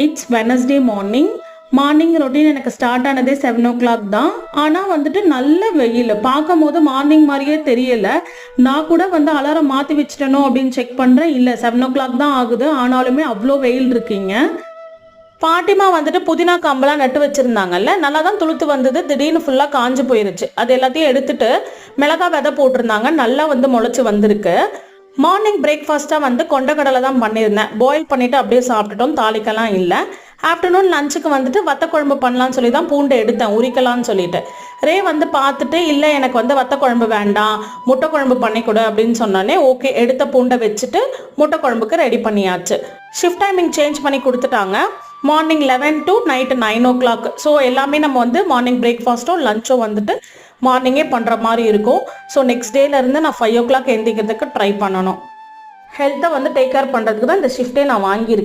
It's Wednesday morning routine எனக்கு start ஆனதே 7 o'clock தான். ஆனால் வந்துட்டு நல்ல வெயில் பார்க்கும் போது மார்னிங் மாதிரியே தெரியல. நான் கூட வந்து அலாரம் மாற்றி வச்சுட்டனோ அப்படின்னு செக் பண்ணுறேன். இல்லை 7 o'clock தான் ஆகுது, ஆனாலுமே அவ்வளோ வெயில் இருக்கீங்க. பாட்டிமா வந்துட்டு புதினா காம்பெல்லாம் நட்டு வச்சுருந்தாங்கல்ல, நல்லா தான் துளுத்து வந்தது. திடீர்னு ஃபுல்லாக காஞ்சு போயிருச்சு. அது எல்லாத்தையும் எடுத்துட்டு மிளகா விதை போட்டிருந்தாங்க, நல்லா வந்து முளைச்சி வந்திருக்கு. மார்னிங் பிரேக்ஃபாஸ்ட்டாக வந்து கொண்டக்கடலை தான் பண்ணியிருந்தேன். பாயில் பண்ணிவிட்டு அப்படியே சாப்பிட்டுட்டோம், தாளிக்கலாம் இல்லை. ஆஃப்டர்நூன் லஞ்சுக்கு வந்துட்டு வத்த குழம்பு பண்ணலான்னு சொல்லி தான் பூண்டை எடுத்தேன் உரிக்கலான்னு சொல்லிட்டு. ரே வந்து பார்த்துட்டு இல்லை எனக்கு வந்து வத்த குழம்பு வேண்டாம், முட்டை குழம்பு பண்ணிக்கொடு அப்படின்னு சொன்னோன்னே ஓகே எடுத்த பூண்டை வச்சுட்டு முட்டை குழம்புக்கு ரெடி பண்ணியாச்சு. ஷிஃப்ட் டைமிங் சேஞ்ச் பண்ணி கொடுத்துட்டாங்க. Morning 11 to night 9 o'clock. So எல்லாமே நம்ம வந்து மார்னிங் பிரேக்ஃபாஸ்ட்டோ லஞ்சோ வந்துட்டு மார்னிங்கே பண்ணுற மாதிரி இருக்கும். ஸோ நெக்ஸ்ட் டேலேருந்து நான் 5 o'clock எந்திக்கிறதுக்கு ட்ரை பண்ணணும். ஹெல்த்தை வந்து டேக் கேர் பண்ணுறதுக்கு தான் இந்த ஷிஃப்ட்டே நான் வாங்கியிருக்கேன்.